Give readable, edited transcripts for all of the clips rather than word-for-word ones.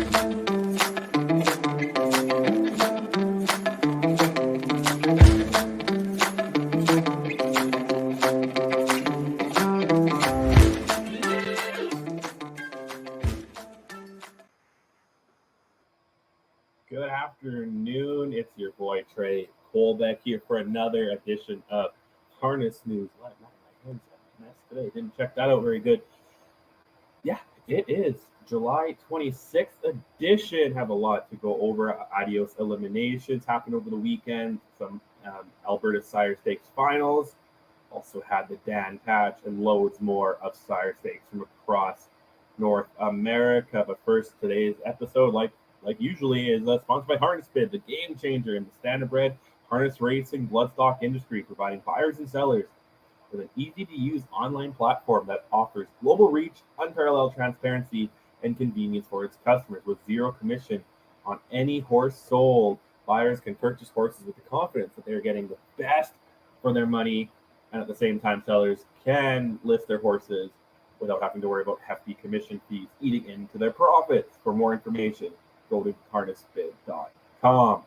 Good afternoon. It's your boy Trey Colbeck here for another edition of Harness News. What? My hands are a mess today. Didn't check that out very good. Yeah, it is July 26th edition. Have a lot to go over. Adios eliminations happened over the weekend. Some Alberta Sire Stakes finals. Also had the Dan Patch and loads more of Sire Stakes from across North America. But first, today's episode, like usually, is sponsored by Harness Bid, the game changer in the standardbred harness racing bloodstock industry, providing buyers and sellers with an easy-to-use online platform that offers global reach, unparalleled transparency, and convenience for its customers. With zero commission on any horse sold, buyers can purchase horses with the confidence that they are getting the best for their money, and at the same time, sellers can list their horses without having to worry about hefty commission fees eating into their profits. For more information, go to harnessbid.com.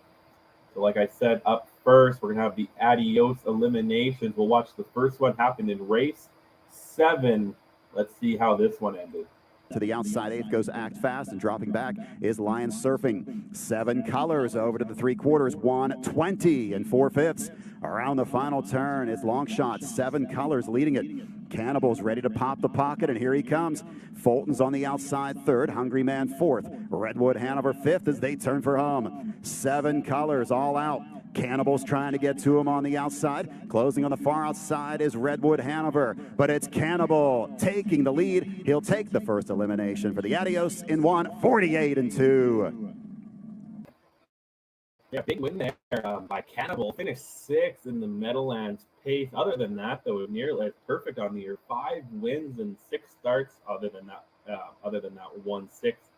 So like I said up first, we're going to have the Adios eliminations. We'll watch the first one happen in race 7. Let's see how this one ended. To the outside, 8th goes Act Fast, and dropping back is Lion Surfing. 7 Colors over to the 3/4, 120 and 4/5. Around the final turn, it's Long Shot, 7 Colors leading it. Cannibal's ready to pop the pocket, and here he comes. Fulton's on the outside, 3rd. Hungry Man, 4th. Redwood Hanover, 5th as they turn for home. 7 Colors all out. Cannibal's trying to get to him on the outside. Closing on the far outside is Redwood Hanover, but it's Cannibal taking the lead. He'll take the first elimination for the Adios in 1:48 and 2. Yeah, big win there by Cannibal. Finished 6th in the Meadowlands pace. Other than that, though, nearly perfect on the year. 5 wins and 6 starts. Other than that, 1/6.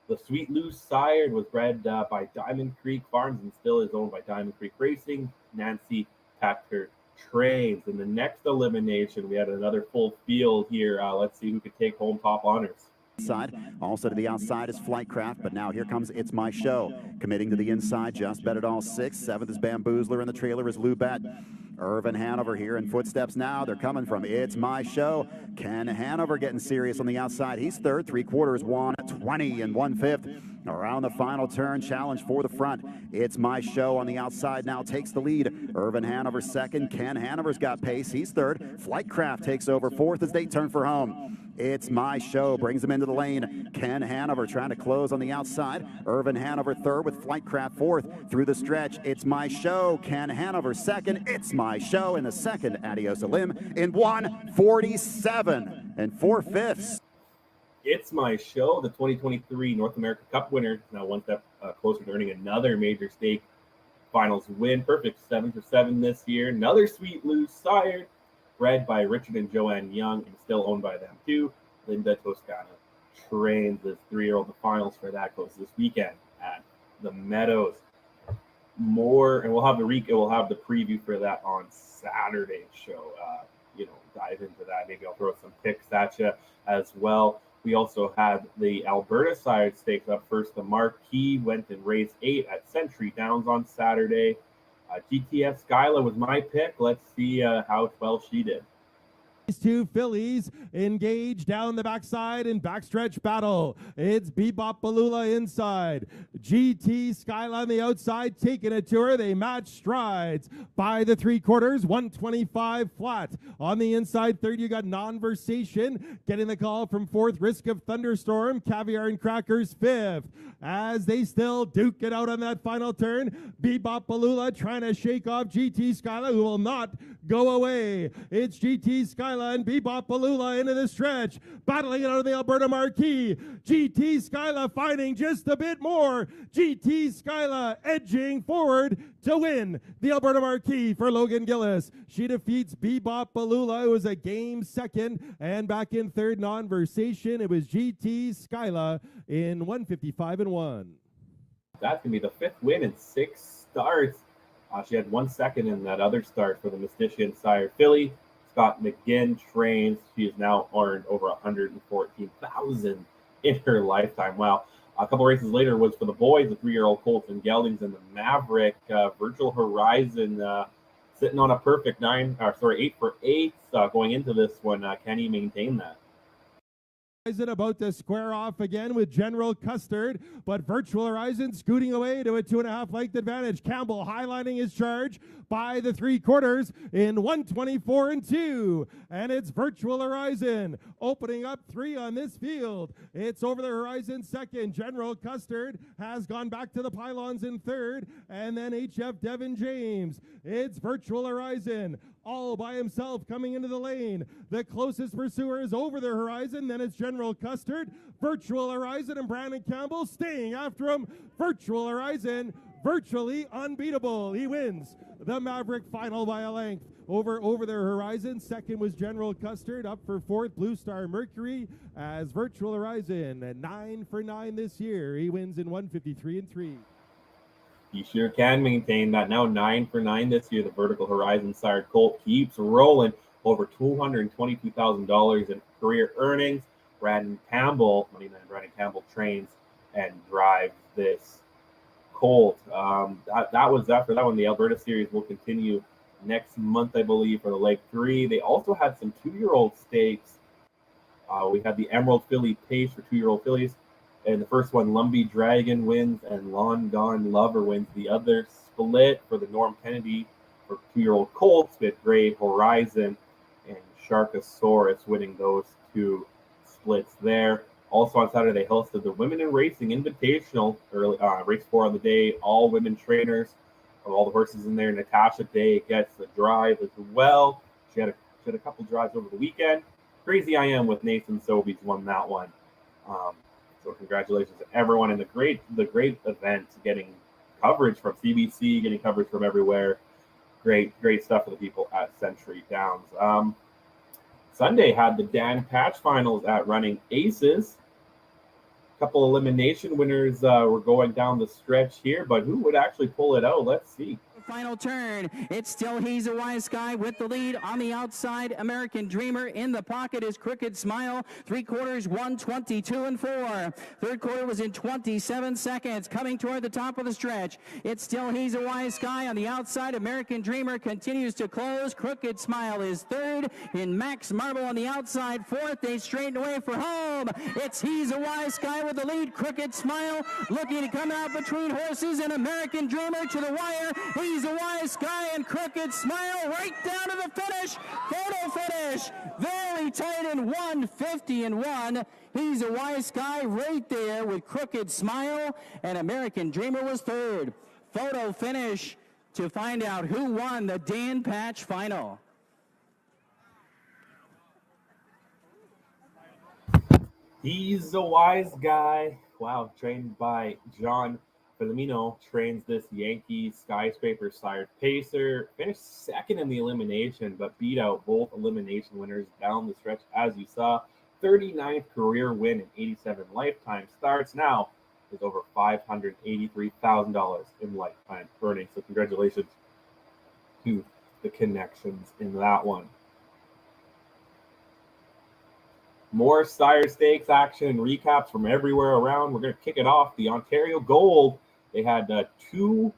The Sweet Loose Sire was bred by Diamond Creek Farms and still is owned by Diamond Creek Racing. Nancy Packer trains. In the next elimination, we had another full field here. Let's see who could take home top honors. Side. Also to the outside is Flightcraft, but now here comes It's My Show. Committing to the inside, just bet it all 6. 7th is Bamboozler, and the trailer is Lubat. Irvin Hanover here in footsteps now. They're coming from It's My Show. Ken Hanover getting serious on the outside. He's 3rd, 3/4, 120 and 1/5. Around the final turn, challenge for the front. It's My Show on the outside now takes the lead. Irvin Hanover 2nd. Ken Hanover's got pace. He's 3rd. Flightcraft takes over 4th as they turn for home. It's My Show brings him into the lane. Ken Hanover trying to close on the outside. Irvin Hanover 3rd with Flightcraft 4th. Through the stretch, It's My Show. Ken Hanover 2nd. It's My Show in the second Adios Elim in 1:47 and 4/5. It's My Show, the 2023 North American Cup winner, now one step closer to earning another major stake finals win. Perfect 7 for 7 this year. Another Sweet Loose Sire, bred by Richard and Joanne Young and still owned by them too. Linda Toscana trains this 3-year-old. The finals for that goes this weekend at the Meadows. More, and we'll have the preview for that on Saturday's show. Dive into that. Maybe I'll throw some picks at you as well. We also had the Alberta Sire Stakes up first. The Marquee went in race 8 at Century Downs on Saturday. GTS Skyla was my pick. Let's see how well she did. These 2 fillies engage down the backside in backstretch battle. It's Bebop Balula inside. GT Skyla on the outside, taking it to her. They match strides by the 3/4, 125 flat. On the inside, 3rd, you got Non-Versation getting the call from 4th. Risk of Thunderstorm, Caviar and Crackers 5th. As they still duke it out on that final turn, Bebop Balula trying to shake off GT Skyla, who will not go away. It's GT Skyla and Bebop Balula into the stretch, battling it out of the Alberta Marquee. GT Skyla finding just a bit more. GT Skyla edging forward to win the Alberta Marquee for Logan Gillis. She defeats Bebop Balula, who was a game 2nd, and back in 3rd, Non-Versation. It was GT Skyla in 1:55 and 1. That's going to be the 5th win in 6 starts. She had 1 second in that other start for the Mysticia Sire filly. Scott McGinn trains. She has now earned over $114,000 in her lifetime. Wow. A couple races later was for the boys, the 3-year-old Colts and Geldings and the Maverick. Virtual Horizon sitting on a perfect 8 for 8 going into this one. Can he maintain that? About to square off again with General Custard, but Virtual Horizon scooting away to a 2.5 length advantage. Campbell highlighting his charge by the 3/4 in 1:24 and 2. And it's Virtual Horizon opening up 3 on this field. It's over the horizon second. General Custard has gone back to the pylons in third, and then HF Devin James. It's Virtual Horizon all by himself coming into the lane. The closest pursuer is over the horizon. Then it's General Custard, Virtual Horizon, and Brandon Campbell staying after him. Virtual Horizon, virtually unbeatable. He wins the Maverick final by a length. Over their horizon. Second was General Custard. Up for fourth, Blue Star Mercury, as Virtual Horizon at 9 for 9 this year. He wins in 1:53 and 3. He sure can maintain that. Now 9 for 9 this year. The Vertical Horizon sired Colt keeps rolling. Over $222,000 in career earnings. Brandon Campbell trains and drives this Colt. That was that for that one. The Alberta Series will continue next month, I believe, for the Leg 3. They also had some 2-year-old stakes. We had the Emerald Filly Pace for 2-year-old fillies. And the first one, Lumbee Dragon wins, and Long Gone Lover wins. The other split for the Norm Kennedy for 2-year-old colts with Gray Horizon and Sharkosaurus winning those 2 splits there. Also on Saturday, they hosted the Women in Racing Invitational, race 4 on the day. All women trainers of all the horses in there. Natasha Day gets the drive as well. She had a couple drives over the weekend. Crazy I Am with Nathan Sobeys won that one. So congratulations to everyone in the great event, getting coverage from CBC, getting coverage from everywhere. Great stuff for the people at Century Downs. Sunday had the Dan Patch finals at Running Aces. A couple elimination winners were going down the stretch here, but who would actually pull it out? Let's see. Final turn. It's still He's a Wise Guy with the lead. On the outside, American Dreamer. In the pocket is Crooked Smile. 3/4, 1:22 and 4. Third quarter was in 27 seconds. Coming toward the top of the stretch. It's still He's a Wise Guy. On the outside, American Dreamer continues to close. Crooked Smile is third. In Max Marble on the outside, fourth. They straighten away for home. It's He's a Wise Guy with the lead. Crooked Smile looking to come out between horses, and American Dreamer to the wire. He's a Wise Guy and Crooked Smile right down to the finish. Photo finish. Very tight in 1:50 and 1. He's a Wise Guy right there with Crooked Smile, and American Dreamer was third. Photo finish to find out who won the Dan Patch final. He's a Wise Guy. Wow, trained by John Filomeno, trains this Yankee Skyscraper sired pacer. Finished second in the elimination, but beat out both elimination winners down the stretch, as you saw. 39th career win and 87 lifetime starts. Now is over $583,000 in lifetime earnings. So congratulations to the connections in that one. More Sire Stakes action and recaps from everywhere around. We're going to kick it off. The Ontario Gold. They had 2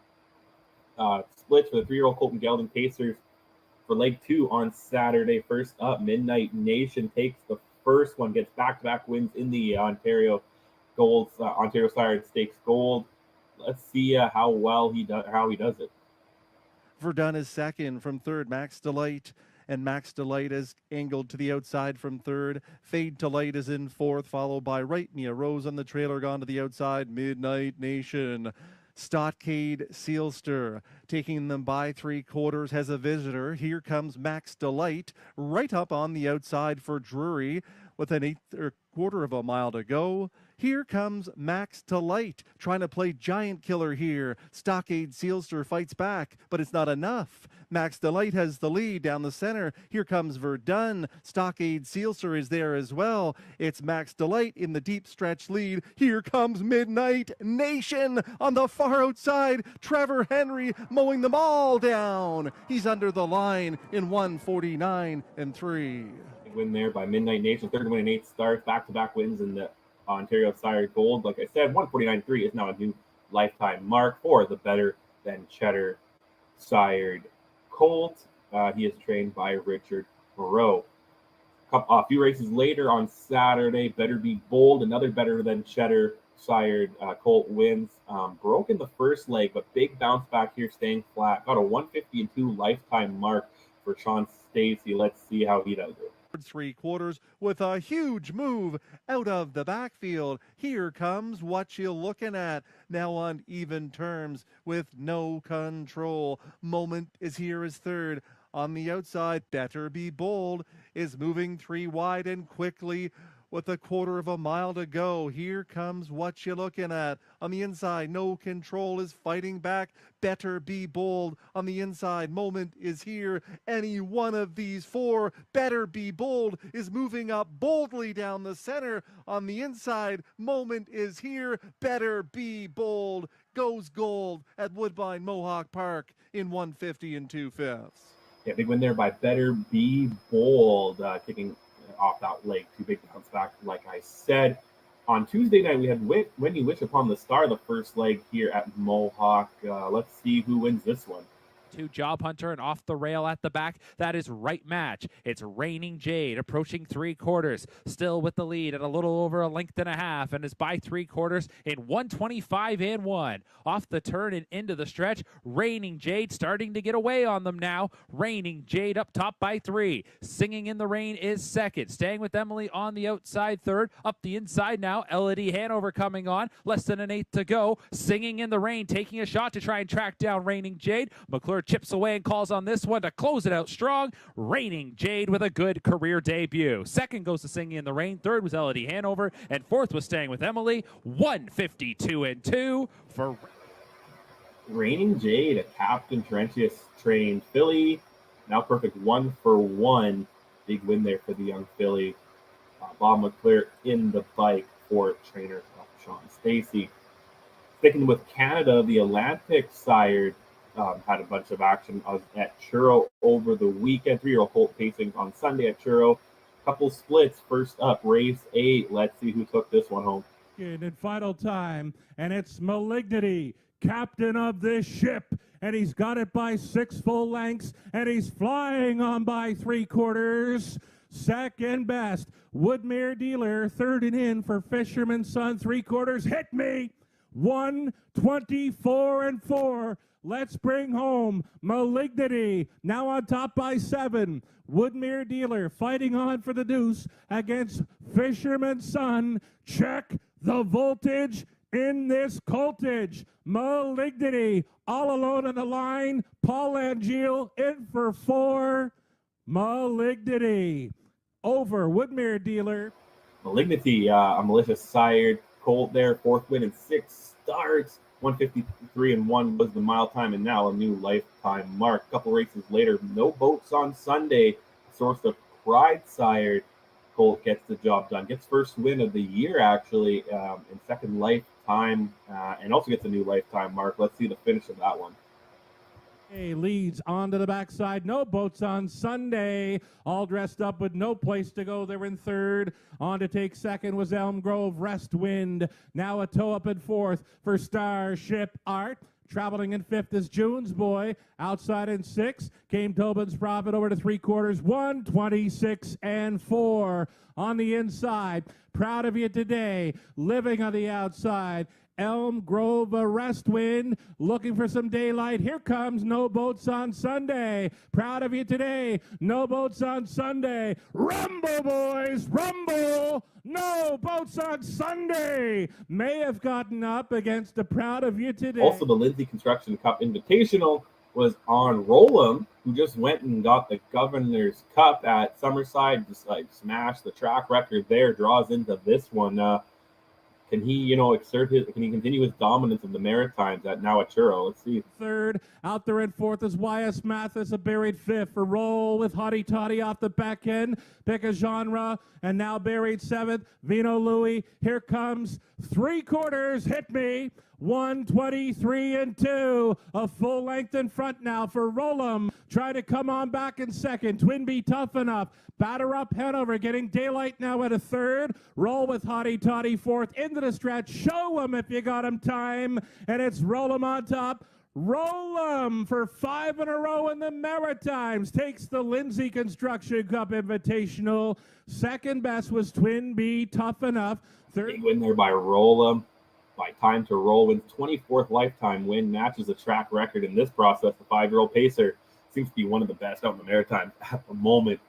splits for the 3-year-old Colton Gelding Pacers for Leg 2 on Saturday. First up, Midnight Nation takes the first one, gets back-to-back wins in the Ontario Gold, Ontario Sire Stakes Gold. Let's see how he does it. Verdun is second. From third, Max Delight. And Max Delight is angled to the outside from third. Fade to Light is in fourth, followed by Right Mia Rose on the trailer, gone to the outside. Midnight Nation. Stockade Sealster taking them by 3/4 has a visitor. Here comes Max Delight right up on the outside for Drury with an 1/8 of a mile to go. Here comes Max Delight trying to play giant killer here. Stockade Sealster fights back, but it's not enough. Max Delight has the lead down the center. Here comes Verdun. Stockade Sealster is there as well. It's Max Delight in the deep stretch lead. Here comes Midnight Nation on the far outside. Trevor Henry mowing them all down. He's under the line in 1:49 and 3. Win there by Midnight Nation. Third win in 8 starts. Back-to-back wins in the Ontario Sire Gold. Like I said, 149.3 is now a new lifetime mark for the better than Cheddar sired colt. He is trained by Richard Moreau. A few races later on Saturday, Better Be Bold, another better than Cheddar sired colt wins. Broke in the first leg, but big bounce back here, staying flat. Got a 150-2 lifetime mark for Sean Stacy. Let's see how he does it. 3/4 with a huge move out of the backfield. Here comes what you're looking at. Now on even terms with No Control. Moment is here as third. On the outside, Better Be Bold is moving 3 wide and quickly with a 1/4 mile to go. Here comes what you're looking at. On the inside, No Control is fighting back. Better Be Bold on the inside. Moment is here. Any one of these 4. Better Be Bold is moving up boldly down the center. On the inside, Moment is here. Better Be Bold goes gold at Woodbine Mohawk Park in 150 2/5. Yeah, big win there by Better Be Bold, kicking off that leg. 2 big bounce back, like I said. On Tuesday night, we had Wendy Witch upon the star, the first leg here at Mohawk. Let's see who wins this one. To Job Hunter and off the rail at the back. That is right match. It's Raining Jade approaching 3/4, still with the lead at a little over 1.5 lengths and is by 3/4 in 125 1. Off the turn and into the stretch. Raining Jade starting to get away on them now. Raining Jade up top by 3. Singing in the Rain is second. Staying with Emily on the outside third. Up the inside now. Elodie Hanover coming on. Less than an 1/8 to go. Singing in the Rain taking a shot to try and track down Raining Jade. McClure chips away and calls on this one to close it out strong. Raining Jade with a good career debut. Second goes to Singing in the Rain. Third was Elodie Hanover. And fourth was Staying with Emily. 152 2 for Raining Jade, a Captain Terentius trained filly. Now perfect 1 for 1. Big win there for the young filly. Bob McClure in the bike for trainer Sean Stacy. Sticking with Canada, the Atlantic sired had a bunch of action at Churro over the weekend. 3-year-old colt pacing on Sunday at Churro. Couple splits. First up, race 8. Let's see who took this one home. In final time, and it's Malignity, captain of this ship, and he's got it by 6 full lengths, and he's flying on by 3/4. Second best, Woodmere Dealer, third and in for Fisherman's Son, 3/4. Hit me! 124 4. Let's bring home Malignity, now on top by 7. Woodmere Dealer fighting on for the deuce against Fisherman's Son. Check the voltage in this coltage. Malignity all alone on the line. Paul Angeal in for 4. Malignity over Woodmere Dealer. Malignity, a malicious sired colt there. 4th win in 6 starts. 153 1 was the mile time, and now a new lifetime mark. A couple races later, No Boats on Sunday. Source of Pride sired colt gets the job done. Gets first win of the year, actually, in second lifetime, and also gets a new lifetime mark. Let's see the finish of that one. Leads onto the backside. No Boats on Sunday. All dressed up with no place to go. They're in third. On to take second was Elm Grove Rest Wind. Now a toe up in fourth for Starship Art. Traveling in fifth is June's Boy. Outside in sixth came Tobin's Prophet over to 3/4. 126 4. On the inside. Proud of you today. Living on the outside. Elm Grove Rest Wind, looking for some daylight. Here comes No Boats on Sunday. Proud of you today. No Boats on Sunday. Rumble, boys, rumble. No Boats on Sunday. May have gotten up against the Proud of you today. Also, the Lindsay Construction Cup Invitational was on Rollum, who just went and got the Governor's Cup at Summerside. Just like smashed the track record there. Draws into this one. Can he, can he continue his dominance of the Maritimes at Churro? Let's see. Third, out there in fourth is YS Mathis, a buried fifth. A roll with Hottie Toddy off the back end. Pick a genre, and now buried seventh. Vino Louie, here comes 3/4. Hit me. 123-2. A full length in front now for Rollum. Try to come on back in second. Twinbee Tough Enough. Batter up Hanover, getting daylight now at a third. Roll with Hottie Toddy fourth into the stretch. Show him if you got him time. And it's Rollum on top. Rollum for 5 in a row in the Maritimes takes the Lindsay Construction Cup Invitational. Second best was Twinbee Tough Enough. Third Big win there by Rollum. By time to roll, wins 24th lifetime win, matches a track record in this process. The 5-year-old pacer seems to be one of the best out in the Maritimes at the moment.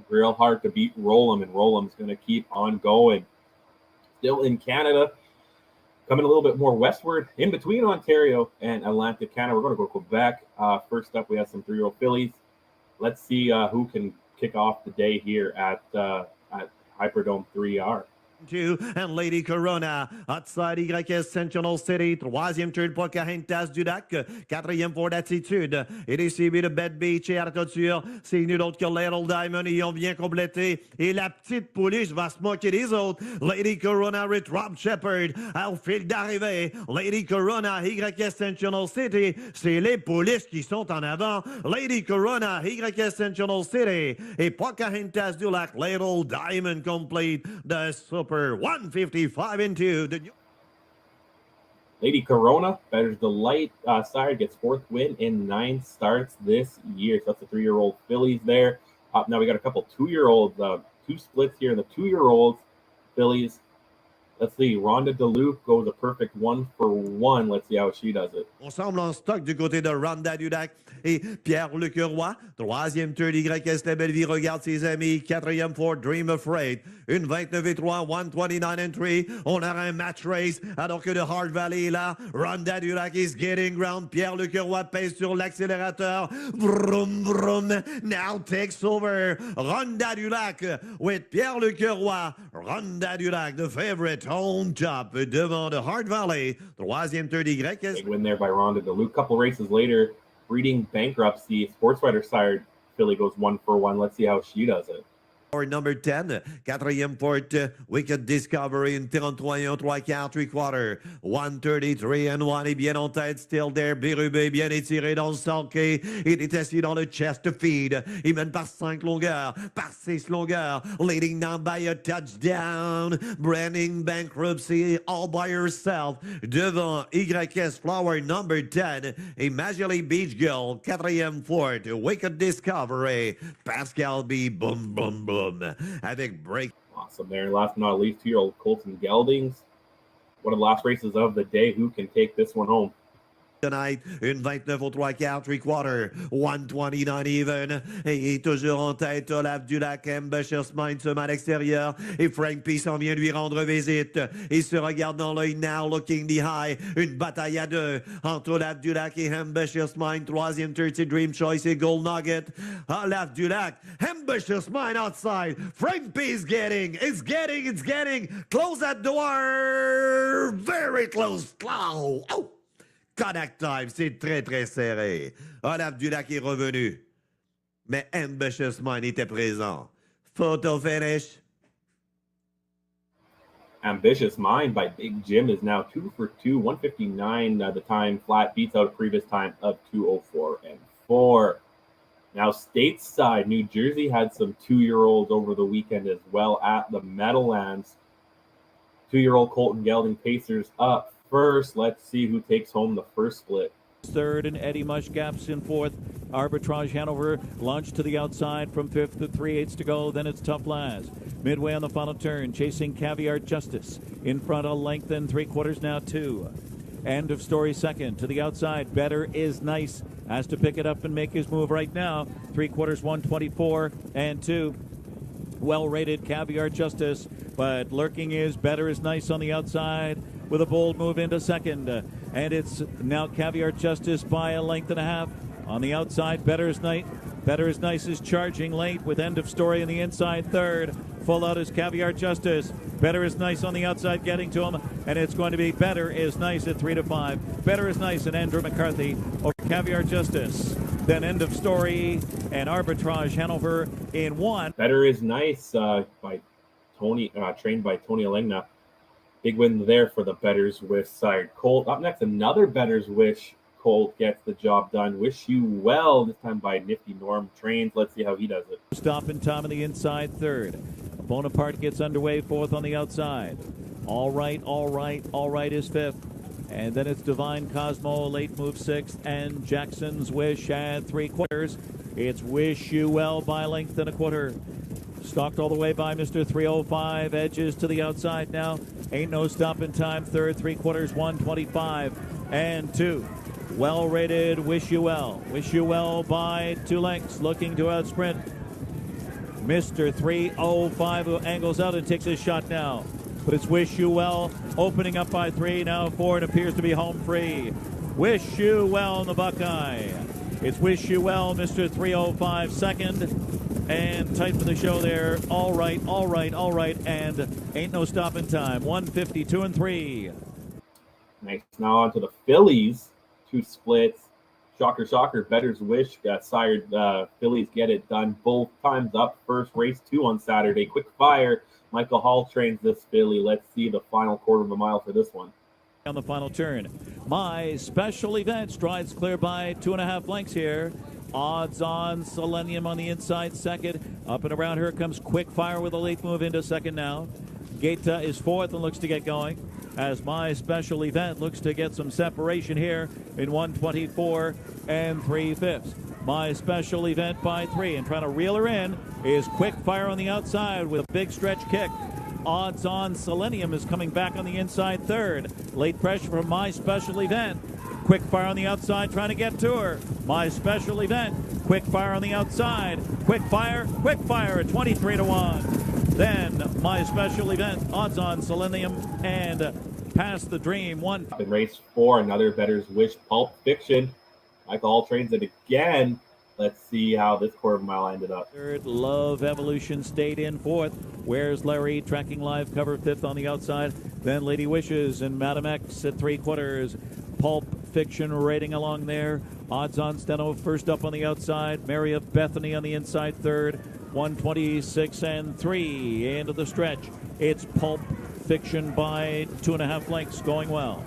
Real hard to beat Rollum, and Rollum's going to keep on going. Still in Canada, coming a little bit more westward, in between Ontario and Atlantic Canada. We're going to go Quebec. First up, we have some 3-year-old fillies. Let's see who can kick off the day here at Hyperdome 3R. And Lady Corona, outside YS Sentinel City, troisième turn pour Carintas Dudac, quatrième pour d'Attitude, et des CB de Bed Beach et Arcouture, c'est nul autre que Little Diamond, ils ont bien complété, et la petite pouliche va se moquer des autres, Lady Corona with Rob Shepard, au fil d'arrivée, Lady Corona, YS Sentinel City, c'est les pouliches qui sont en avant, Lady Corona, YS Sentinel City, et Pocahontas Dudac, Little Diamond complete, the Super 155-2. Lady Corona, Better's Delight sire, gets 4th win in 9 starts this year. So that's the 3-year-old fillies there. Now we got a couple 2-year-olds, 2 splits here. The 2-year-old fillies. Let's see. Rhonda DeLuc goes a perfect 1-for-1. Let's see how she does it. On semble en stock du côté de Rhonda Dudac et Pierre-Luc Roy. 3e turn YS La Belleville regarde ses amis. 4e for Dream Afraid. Une 29-3, 129-3. On a un match race alors que de Hard Valley est là. Rhonda Dudac is getting ground. Pierre-Luc Roy pèse sur l'accélérateur. Vroom, vroom. Now takes over. Rhonda Dudac with Pierre-Luc Roy. Rhonda Dudac, the favorite. On top devant de Hard Valley. 3e turn YS. Big win there by Rhonda DeLuc. Couple races later, Breeding Bankruptcy, Sports Writer sire filly goes 1-for-1. Let's see how she does it. Number 10, 4e porte, Wicked Discovery, une 33 3/4, 3/4, 133-1 est bien en tête, still there, Bérubé bien étiré dans le sulky, il est assis dans le chest feed, il mène par 5 longueurs, par 6 longueurs, leading now by a touchdown, Branding Bankruptcy all by herself, devant YS Flower number 10, et Majoli Beach Girl, 4e porte, Wicked Discovery, Pascal B, boom, boom, boom. Avec break. Awesome there. Last but not least, 2-year-old Colton Geldings. One of the last races of the day. Who can take this one home? Tonight, une 29 au 3/4, 3/4, 129 even. Et toujours en tête, Olaf Dudac, Ambitious Mind se met à l'extérieur. Et Frank P s'en vient lui rendre visite. Il se regarde dans l'œil now, looking the high. Une bataille à 2 entre Olaf Dudac et Ambitious Mind. 3e turn, c'est Dream Choice et Gold Nugget. Olaf Dudac, Ambitious Mind outside. Frank P is getting. Close that door. Very close. Oh. Connect time, c'est très, très serré. Olaf Dudac est revenu. Mais Ambitious Mind était présent. Photo finish. Ambitious Mind by Big Jim is now 2-for-2, 159 the time flat, beats out a previous time of 2:04.4. Now stateside, New Jersey had some 2-year-olds over the weekend as well at the Meadowlands. 2-year-old Colton Gelding Pacers up first. Let's see who takes home the first split. Third and Eddie Mush gaps in fourth. Arbitrage Hanover launched to the outside from fifth to 3/8 to go. Then it's Tough Laz. Midway on the final turn, chasing Caviar Justice. In front, a length and 3/4 now 2. End of story second. To the outside, Better is Nice. Has to pick it up and make his move right now. 3/4, 124-2. Well-rated Caviar Justice, but lurking is Better is Nice on the outside with a bold move into second. And it's now Caviar Justice by a length and a half. On the outside, Better is Nice is charging late with End of Story in the inside third. Full out is Caviar Justice. Better is Nice on the outside getting to him, and it's going to be Better is Nice at 3-5. Better is Nice and Andrew McCarthy over Caviar Justice. Then End of Story and Arbitrage Hanover in 1. Better is Nice by Tony, trained by Tony Allegna. Big win there for the Better's Wish sired Colt. Up next, another Better's Wish Colt gets the job done. Wish You Well, this time by nifty Norm Trains. Let's see how he does it. Stop in time on the inside third. Bonaparte gets underway fourth on the outside. All right is fifth. And then it's Divine Cosmo, late move sixth, and Jackson's Wish at 3/4. It's Wish You Well by length and a quarter. Stalked all the way by Mr. 305. Edges to the outside now. Ain't No Stopping Time. Third, 3/4, 125 and 2. Well rated Wish You Well. Wish You Well by 2 lengths. Looking to outsprint Mr. 305, who angles out and takes his shot now. But it's Wish You Well opening up by 3. Now 4 and appears to be home free. Wish You Well in the Buckeye. It's Wish You Well, Mr. 305 second. And tight for the show there. All right. And Ain't No Stopping Time. 152 and 3. Nice. Now on to the Phillies. 2 splits. Shocker. Better's Wish sired Phillies get it done both times up. First, race 2 on Saturday. Quick fire. Michael Hall trains this Philly. Let's see the final quarter of a mile for this one. On the final turn. My Special Event strides clear by 2.5 lengths here. Odds on Selenium on the inside second. Up and around here comes Quick Fire with a late move into second now. Gaeta is fourth and looks to get going, as My Special Event looks to get some separation here in 124 and 3/5. My Special Event by 3, and trying to reel her in is Quick Fire on the outside with a big stretch kick. Odds on Selenium is coming back on the inside third. Late pressure from My Special Event. Quick Fire on the outside trying to get to her. My Special Event. Quick Fire on the outside. Quick Fire at 23 to 1. Then My Special Event. Odds on Selenium and Past the Dream. In race 4, another Better's Wish Pulp Fiction. Michael Hall trains it again. Let's see how this quarter mile ended up. Third, Love Evolution stayed in fourth. Where's Larry tracking live cover fifth on the outside. Then Lady Wishes and Madam X at 3/4. Pulp Fiction rating along there. Odds on Steno first up on the outside. Mary of Bethany on the inside third. 126 and 3 into the stretch. It's Pulp Fiction by 2.5 lengths going well.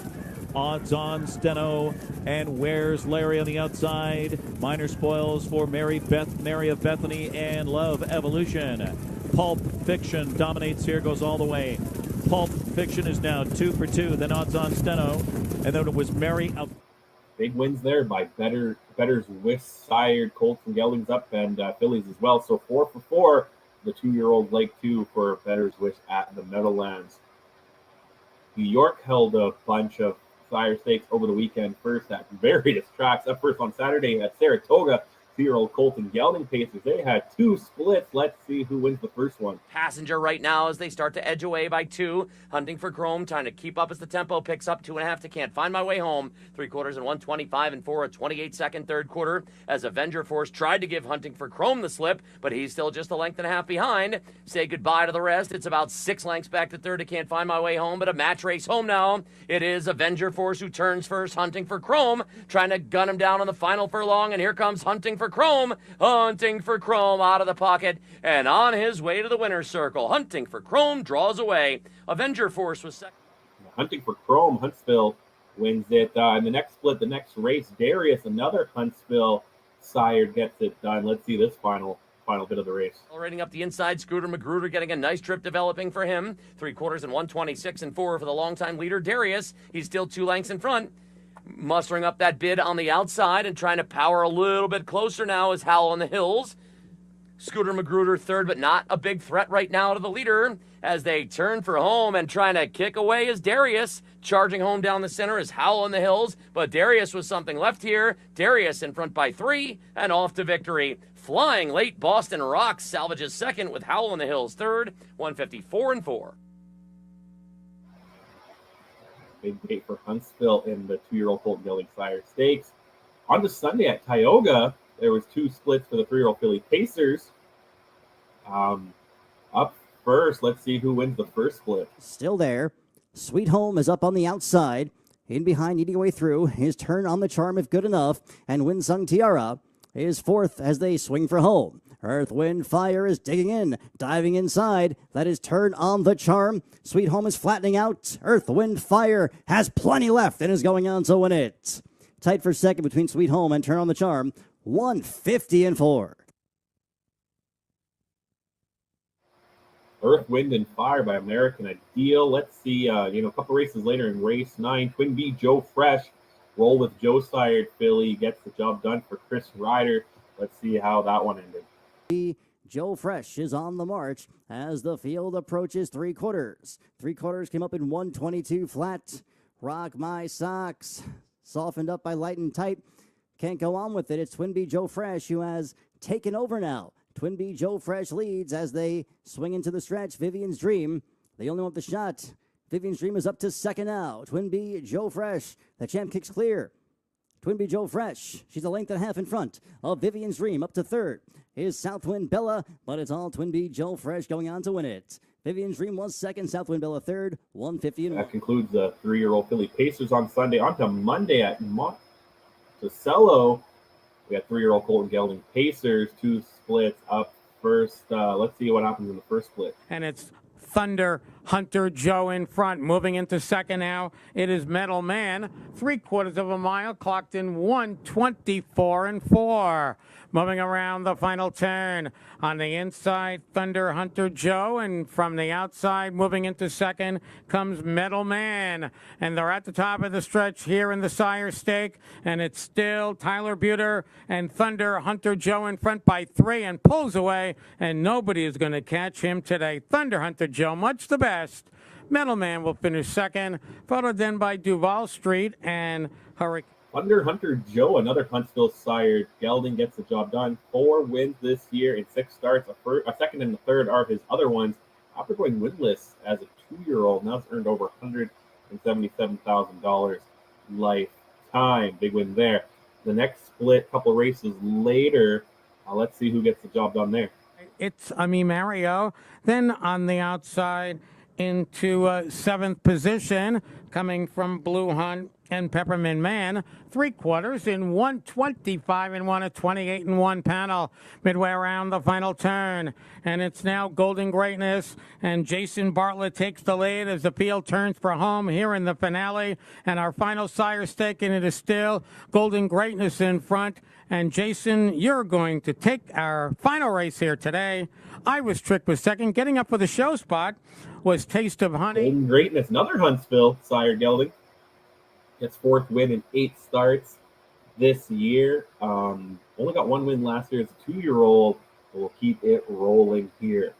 Odds on Steno and Where's Larry on the outside. Minor spoils for Mary of Bethany and Love Evolution. Pulp Fiction dominates here, goes all the way. Pulp Fiction is now 2 for 2. Then Odds on Steno, and then it was Mary of. Big wins there by Better's Wish sired Colts and Geldings up, and Phillies as well. So 4 for 4. The 2-year-old leg 2 for Better's Wish at the Meadowlands. New York held a bunch of sire stakes over the weekend. First at various tracks. Up first on Saturday at Saratoga. 2-year-old Colt and Gelding Pacers. They had 2 splits. Let's see who wins the first one. Passenger right now as they start to edge away by 2. Hunting for Chrome, trying to keep up as the tempo picks up. 2.5 to Can't Find My Way Home. 3/4 and 125 and 4. A 28-second third quarter as Avenger Force tried to give Hunting for Chrome the slip, but he's still just a length and a half behind. Say goodbye to the rest. It's about 6 lengths back to third to Can't Find My Way Home, but a match race home now. It is Avenger Force who turns first. Hunting for Chrome, trying to gun him down on the final furlong, and here comes Hunting for Chrome. Hunting for Chrome out of the pocket and on his way to the winner's circle. Hunting for Chrome draws away. Avenger Force was second. Hunting for Chrome, Huntsville wins it. In the next split, the next race, Darius, another Huntsville sire, gets it done. Let's see this final bit of the race. Rating up the inside, Scooter Magruder getting a nice trip developing for him. 3/4 and 126 and 4 for the longtime leader, Darius. He's still 2 lengths in front. Mustering up that bid on the outside and trying to power a little bit closer now is Howl on the Hills. Scooter Magruder third, but not a big threat right now to the leader as they turn for home, and trying to kick away is Darius. Charging home down the center is Howl on the Hills, but Darius with something left here. Darius in front by 3 and off to victory. Flying late, Boston Rock salvages second with Howl on the Hills third, 154 and 4. Big date for Huntsville in the 2-year-old Colt and Gelding sire stakes. On to Sunday at Tioga, there was 2 splits for the 3-year-old Philly Pacers. Up first, let's see who wins the first split. Still there. Sweet Home is up on the outside. In behind, eating away through. His turn on the charm if good enough. And Winsung Tiara is fourth as they swing for home. Earth, Wind, Fire is digging in, diving inside. That is Turn on the Charm. Sweet Home is flattening out. Earth, Wind, Fire has plenty left and is going on to win it. Tight for second between Sweet Home and Turn on the Charm. 150-4. Earth, Wind, and Fire by American Ideal. Let's see, a couple races later in race 9, Twin B Joe Fresh, Roll with Joe sired filly, gets the job done for Chris Ryder. Let's see how that one ended. Joe Fresh is on the march as the field approaches 3/4. 3/4 came up in 122 flat. Rock My Socks, softened up by Light and Tight. Can't go on with it. It's Twin B Joe Fresh who has taken over now. Twin B Joe Fresh leads as they swing into the stretch. Vivian's Dream, they only want the shot. Vivian's Dream is up to second now. Twin B Joe Fresh, the champ kicks clear. Twin B Joe Fresh, she's a length and a half in front of Vivian's Dream. Up to third is Southwind Bella, but it's all Twin B Joe Fresh going on to win it. Vivian's Dream was second, Southwind Bella third, 150. That concludes the 3-year-old filly Pacers on Sunday. On to Monday at Monticello. We got 3-year-old Colton Gelding Pacers, 2 splits up first. Let's see what happens in the first split. And it's Thunder Hunter Joe in front. Moving into second now, it is Metal Man. 3/4 of a mile, clocked in 1:24.4. Moving around the final turn. On the inside, Thunder Hunter Joe, and from the outside, moving into second, comes Metal Man. And they're at the top of the stretch here in the Sire Stake, and it's still Tyler Buter and Thunder Hunter Joe in front by 3 and pulls away, and nobody is going to catch him today. Thunder Hunter Joe, much the best. Metal Man will finish second, followed then by Duval Street and Hurricane. Thunder Hunter Joe, another Huntsville sired Gelding, gets the job done. 4 wins this year in 6 starts. A second and a third are his other ones. After going winless as a 2-year-old, now it's earned over $177,000 lifetime. Big win there. The next split, couple races later, let's see who gets the job done there. It's Ami Mario. Then on the outside into 7th position, coming from Blue Hunt and Peppermint Man. 3/4 in 1:25.1, a 28.1 panel. Midway around the final turn. And it's now Golden Greatness. And Jason Bartlett takes the lead as the field turns for home here in the finale. And our final sire stake, and it is still Golden Greatness in front. And Jason, you're going to take our final race here today. I was Trick with second. Getting up for the show spot was Taste of Honey. Golden Greatness, another Huntsville sire Gelding. Gets 4th win in 8 starts this year. Only got 1 win last year as a 2-year-old. We'll keep it rolling here.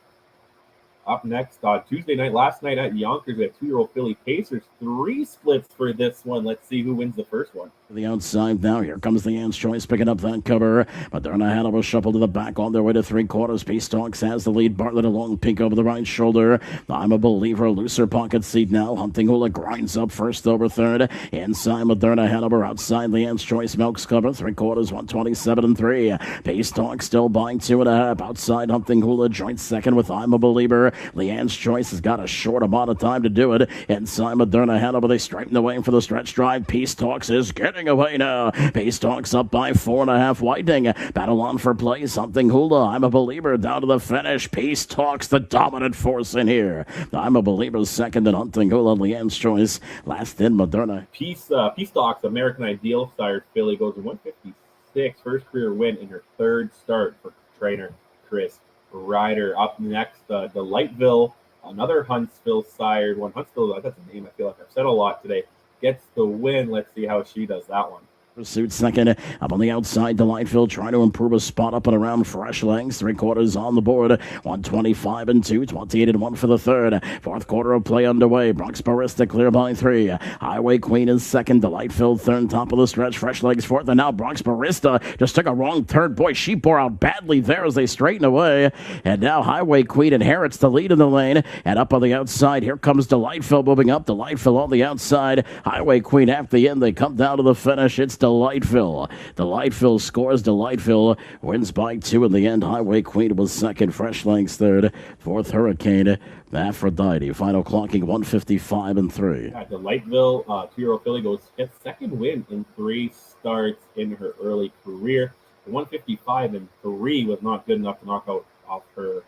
Up next on Tuesday night, last night at Yonkers, we had 2-year-old filly Pacers. 3 splits for this one. Let's see who wins the first one. The outside now. Here comes the Ann's Choice picking up that cover. But they're in a Hannibal shuffle to the back on their way to 3/4. Peace Talks has the lead. Bartlett a long peek over the right shoulder. I'm a Believer. Looser pocket seat now. Hunting Hula grinds up first over third. Inside Moderna Hannibal outside the Ann's Choice milks cover. 3/4, 127.3. Peace Talks still buying 2.5. Outside Hunting Hula joint second with I'm a Believer. Leanne's Choice has got a short amount of time to do it. Inside Moderna Hannibal, they straighten the way for the stretch drive. Peace Talks is getting away now. Peace Talks up by 4.5. Whiting. Battle on for place. Hunting Hula. I'm a Believer down to the finish. Peace Talks the dominant force in here. I'm a Believer second and Hunting Hula. Leanne's Choice last in Moderna. Peace Talks, American Ideal sired filly goes to 156. First career win in her 3rd start for trainer Chris Ryder. Up next, Delightful, another Huntsville sired one. Huntsville, that's a name I feel like I've said a lot today. Gets the win. Let's see how she does that one. Pursuit second. Up on the outside, Delightful trying to improve a spot up and around Fresh Legs. 3/4 on the board. 125.2, 28.1 for the third. 4th quarter of play underway. Bronx Barista clear by 3. Highway Queen is second. Delightful third, top of the stretch. Fresh Legs 4th. And now Bronx Barista just took a wrong turn. Boy, she bore out badly there as they straighten away. And now Highway Queen inherits the lead in the lane. And up on the outside, here comes Delightful moving up. Delightful on the outside. Highway Queen at the end. They come down to the finish. It's Delightful. Delightful scores. Delightful wins by 2 in the end. Highway Queen was second. Fresh Legs third. 4th Hurricane. Aphrodite. Final clocking 155.3. Yeah, Delightful, 2-year-old filly gets 2nd win in 3 starts in her early career. 155 and 3 was not good enough to knock out off her.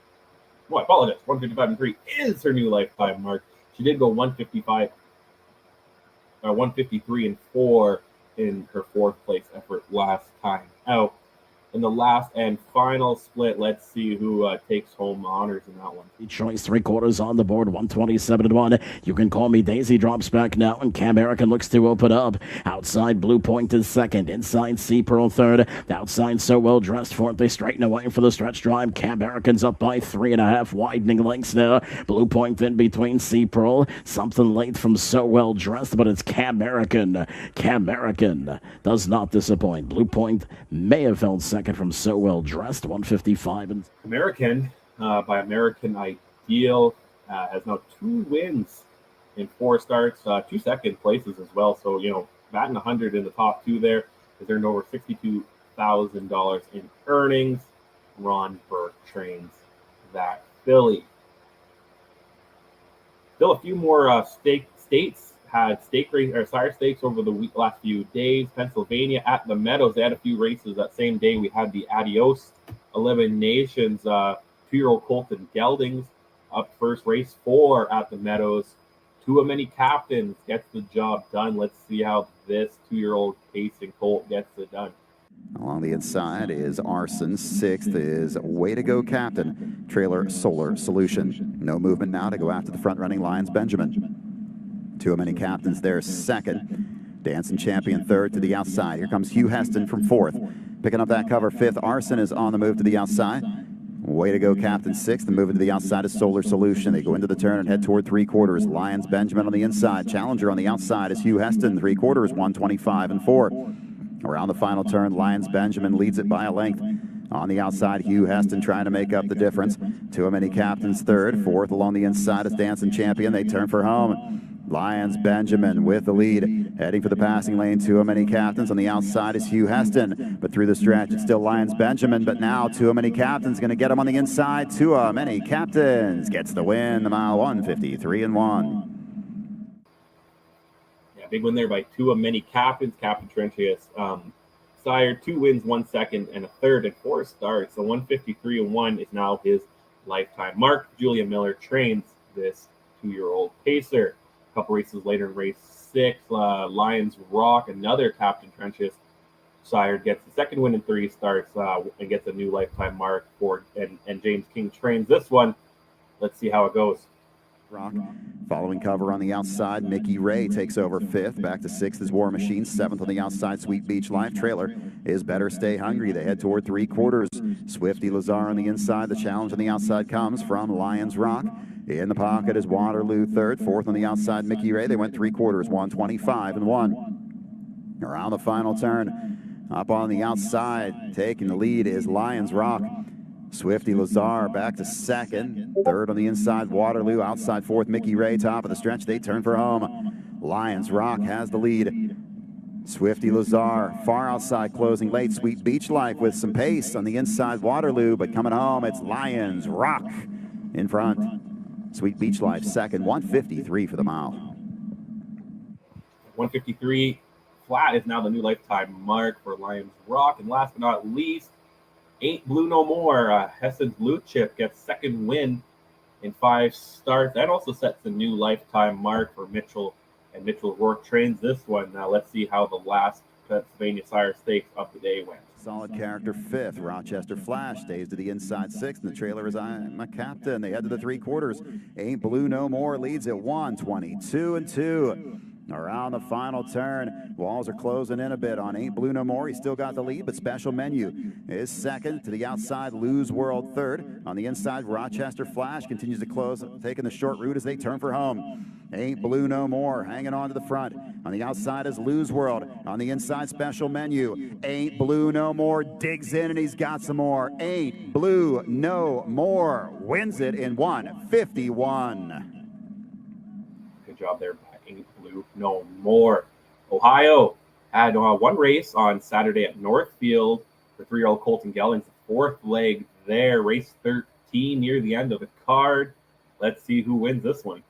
Oh, I apologize. 155 and 3 is her new lifetime mark. She did go 153 and 4 in her fourth place effort last time out. In the last and final split, let's see who takes home honors in that one. Choice 3/4 on the board, 127-1. You can call me Daisy. Drops back now, and Cam American looks to open up. Outside, Blue Point is second. Inside, Sea Pearl third. Outside, So Well Dressed fourth. They straighten away for the stretch drive. Cam American's up by 3.5, widening lengths now. Blue Point in between Sea Pearl. Something late from So Well Dressed, but it's Cam American. Cam American does not disappoint. Blue Point may have held second from So Well Dressed, 155. And American, by American Ideal, has now 2 wins in 4 starts, 2 second places as well. So, batting 100 in the top 2 there. Has earned over $62,000 in earnings. Ron Burke trains that filly. Still a few more states had sire stakes over the last few days. Pennsylvania at the Meadows, they had a few races that same day. We had the Adios Eliminations, 2-year-old Colton Geldings up first, race 4 at the Meadows. Too many captains gets the job done. Let's see how this 2-year-old pacing colt gets it done. Along the inside is Arson. 6th is Way to Go Captain, trailer Solar Solution. No movement now to go after the front-running Lions Benjamin. Too many captains there, 2nd. Dancing Champion 3rd to the outside. Here comes Hugh Heston from 4th. Picking up that cover, 5th. Arson is on the move to the outside. Way to Go Captain 6th, and moving to the outside is Solar Solution. They go into the turn and head toward 3/4. Lions Benjamin on the inside. Challenger on the outside is Hugh Heston, 3/4, 125 and 4. Around the final turn, Lions Benjamin leads it by a length. On the outside, Hugh Heston trying to make up the difference. Too many captains 3rd. 4th along the inside is Dancing Champion. They turn for home. Lions Benjamin with the lead, heading for the passing lane. Too many captains. On the outside is Hugh Heston, but through the stretch it's still Lions Benjamin. But now Too Many Captains going to get him on the inside. Too Many Captains gets the win. The mile, 153 and 1. Yeah, big win there by Too Many Captains. Captain Trenchius sire, 2 wins, 1 second, and a 3rd in 4 starts. So 153 and 1 is now his lifetime mark. Julia Miller trains this 2-year-old pacer. A couple races later in race 6, Lions Rock, another Captain Trenchius sire, gets the 2nd win in 3 starts and gets a new lifetime mark for, and James King trains this one. Let's see how it goes. Rock. Following cover on the outside, Mickey Ray takes over 5th. Back to 6th is War Machine. 7th on the outside, Sweet Beach Life. Trailer is Better Stay Hungry. They head toward 3/4. Swifty Lazar on the inside. The challenge on the outside comes from Lions Rock. In the pocket is Waterloo 3rd. 4th on the outside, Mickey Ray. They went 3/4, 125 and 1. Around the final turn, up on the outside, taking the lead is Lions Rock. Swifty Lazar back to 2nd. 3rd on the inside, Waterloo. Outside 4th, Mickey Ray. Top of the stretch, they turn for home. Lions Rock has the lead. Swifty Lazar far outside, closing late. Sweet Beach Life with some pace on the inside, Waterloo. But coming home, it's Lions Rock in front. Sweet Beach Life 2nd, 153 for the mile. 153 flat is now the new lifetime mark for Lions Rock. And last but not least, Ain't Blue No More. Hessen's Blue Chip gets 2nd win in 5 starts. That also sets a new lifetime mark for Mitchell, and Mitchell Rourke trains this one. Now let's see how the last Pennsylvania Sire Stakes of the day went. Solid character 5th. Rochester Flash stays to the inside 6th, and the trailer is I'm a Captain. They head to the 3/4. Ain't Blue No More leads at 122 and 2. Around the final turn, walls are closing in a bit on Ain't Blue No More. He's still got the lead, but Special Menu is 2nd. To the outside, Lose World 3rd. On the inside, Rochester Flash continues to close, taking the short route as they turn for home. Ain't Blue No More hanging on to the front. On the outside is Lose World. On the inside, Special Menu. Ain't Blue No More digs in, and he's got some more. Ain't Blue No More wins it in 151. Good job there. Ain't Blue No More. Ohio had one race on Saturday at Northfield for 3-year-old Colton Geldings, 4th leg there, race 13 near the end of the card. Let's see who wins this one.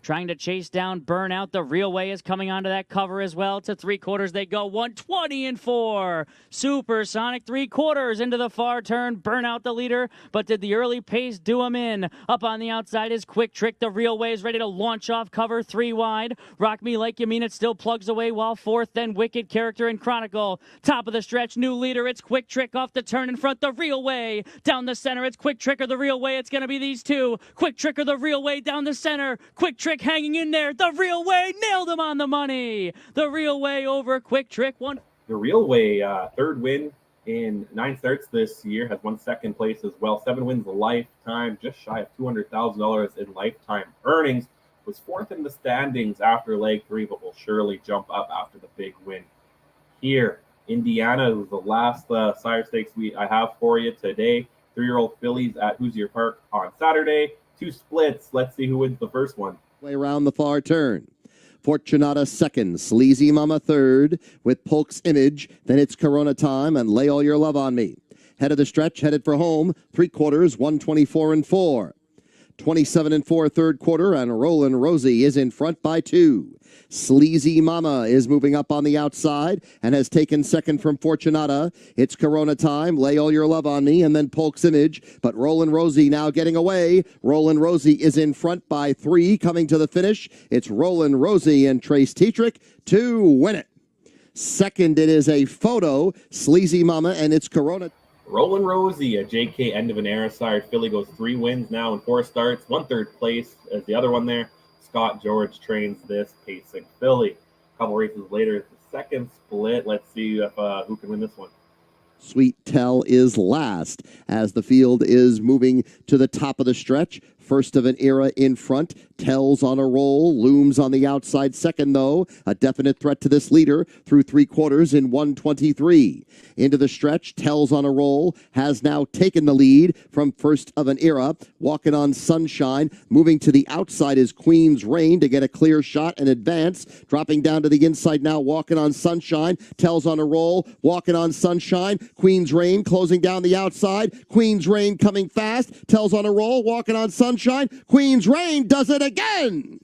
Trying to chase down Burnout. The Real Way is coming onto that cover as well. To 3/4 they go. 120-4. Supersonic 3/4 into the far turn. Burnout the leader, but did the early pace do him in? Up on the outside is Quick Trick. The Real Way is ready to launch off cover 3 wide. Rock Me Like You Mean It still plugs away while fourth. Then Wicked Character and Chronicle. Top of the stretch, new leader. It's Quick Trick off the turn in front. The Real Way down the center. It's Quick Trick or the Real Way. It's going to be these two. Quick Trick or the Real Way down the center. Quick Trick hanging in there. The Real Way nailed him on the money. The Real Way over Quick Trick. One. The Real Way, third win in 9 starts this year, has won second place as well. 7 wins a lifetime, just shy of $200,000 in lifetime earnings. Was fourth in the standings after leg 3, but will surely jump up after the big win here. Indiana was the last sire stakes I have for you today. 3-year-old fillies at Hoosier Park on Saturday. 2 splits. Let's see who wins the first one. Way around the far turn. Fortunata second, Sleazy Mama third, with Polk's Image. Then it's Corona Time and Lay All Your Love on Me. Head of the stretch, headed for home. 3/4, 124-4. 27-4 third quarter, and Rollin' Rosie is in front by 2. Sleazy Mama is moving up on the outside and has taken second from Fortunata. It's Corona Time, Lay All Your Love on Me, and then Polk's Image. But Rollin' Rosie now getting away. Rollin' Rosie is in front by 3, coming to the finish. It's Rollin' Rosie and Trace Tetrick to win it. Second, it is a photo, Sleazy Mama, and it's Corona. Rollin' Rosie, a JK end of an era sired filly, goes 3 wins now in 4 starts. 1/3 place as the other one there. Scott George trains this pacing filly. A couple races later, it's the second split. Let's see if who can win this one. Sweet Tell is last as the field is moving to the top of the stretch. First of an era in front. Tell's on a roll. Looms on the outside second, though. A definite threat to this leader through 3/4 in 123. Into the stretch. Tell's on a roll. Has now taken the lead from First of an Era. Walking on Sunshine. Moving to the outside is Queen's Reign to get a clear shot and advance. Dropping down to the inside now. Walking on Sunshine. Tell's on a roll. Walking on Sunshine. Queen's Reign closing down the outside. Queen's Reign coming fast. Tell's on a roll. Walking on Sunshine. Queen's Reign does it again.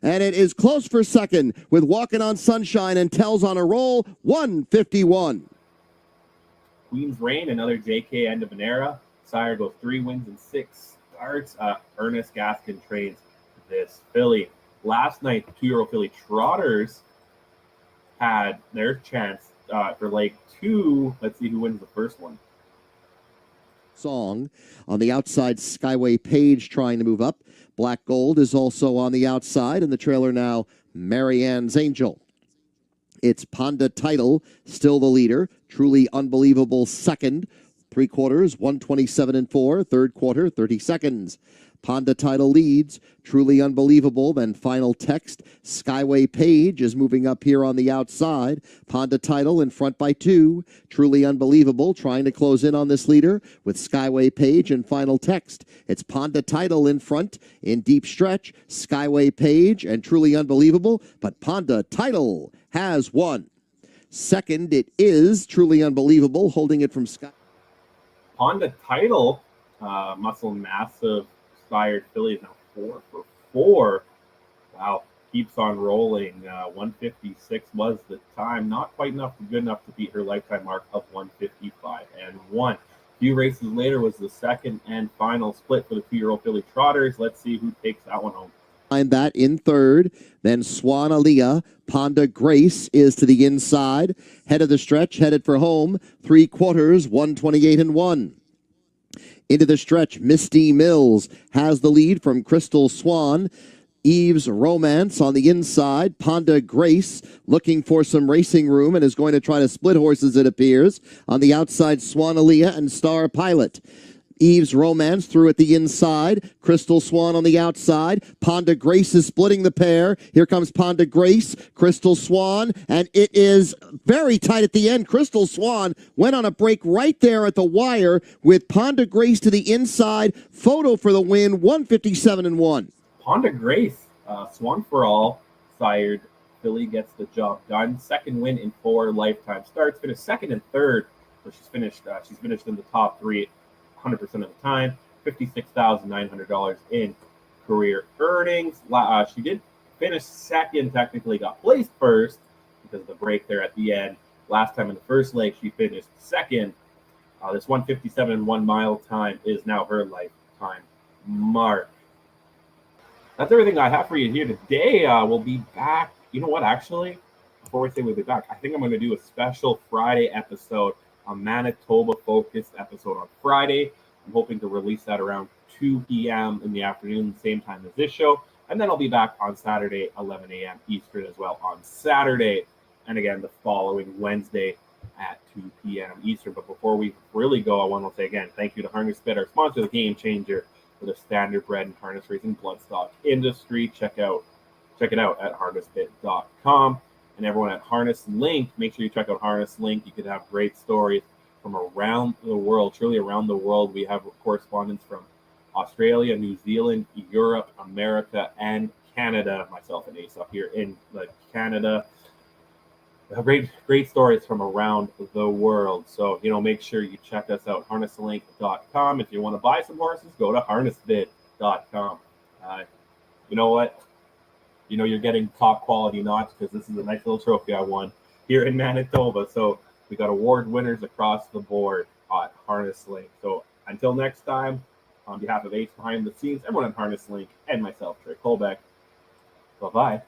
And it is close for second with Walking on Sunshine and Tell's on a roll. 151. Queen's Reign, another JK end of an era. Sire goes 3 wins in 6 starts. Ernest Gaskin trains this filly. Last night, the 2-year-old filly Trotters had their chance for leg 2. Let's see who wins the first one. Song on the outside, Skyway Page trying to move up. Black Gold is also on the outside, and the trailer now, Marianne's Angel. It's Ponda Title, still the leader. Truly Unbelievable second. 3/4, 127-4. Third quarter, 30 seconds. Ponda Title leads. Truly Unbelievable. Then Final Text. Skyway Page is moving up here on the outside. Ponda Title in front by 2. Truly Unbelievable trying to close in on this leader with Skyway Page and Final Text. It's Ponda Title in front in deep stretch. Skyway Page and Truly Unbelievable. But Ponda Title has won. Second, it is Truly Unbelievable holding it from Sky. Ponda Title, muscle massive fired filly is now 4 for 4. Wow, keeps on rolling. 156 was the time. Not quite enough, good enough to beat her lifetime mark of 155-1. A few races later was the second and final split for the 2-year-old filly Trotters. Let's see who takes that one home. Behind that in third, then Swan Aaliyah. Ponda Grace is to the inside. Head of the stretch, headed for home. 3/4, 128-1. Into the stretch, Misty Mills has the lead from Crystal Swan. Eve's Romance on the inside. Ponda Grace looking for some racing room and is going to try to split horses, it appears. On the outside, Swan Aaliyah and Star Pilot. Eve's Romance through at the inside. Crystal Swan on the outside. Ponda Grace is splitting the pair. Here comes Ponda Grace, Crystal Swan, and it is very tight at the end. Crystal Swan went on a break right there at the wire with Ponda Grace to the inside. Photo for the win, 157-1. Ponda Grace, Swan for All, sired filly gets the job done. Second win in 4 lifetime starts. Finished second and third, where she's finished in the top 3 100% of the time. $56,900 in career earnings. She did finish second, technically got placed first because of the break there at the end. Last time in the first leg, she finished second. This 1:57 1 mile time is now her lifetime mark. That's everything I have for you here today. We'll be back. You know what, actually, before we say we'll be back, I think I'm going to do a special Friday episode, a Manitoba-focused episode on Friday. I'm hoping to release that around 2 p.m. in the afternoon, same time as this show. And then I'll be back on Saturday, 11 a.m. Eastern as well on Saturday. And again, the following Wednesday at 2 p.m. Eastern. But before we really go, I want to say again, thank you to Harness Bit, our sponsor, the Game Changer, for the standardbred and harness racing bloodstock industry. Check it out at harnessbit.com. And everyone at Harness Link, make sure you check out Harness Link. You could have great stories from around the world, truly around the world. We have correspondents from Australia, New Zealand, Europe, America, and Canada. Myself and Ace up here in Canada. Great stories from around the world. So, make sure you check us out, harnesslink.com. If you want to buy some horses, go to harnessbit.com. You know what? You're getting top quality notch because this is a nice little trophy I won here in Manitoba. So we got award winners across the board at Harness Link. So until next time, on behalf of Ace Behind the Scenes, everyone at Harness Link, and myself, Trey Colbeck, bye-bye.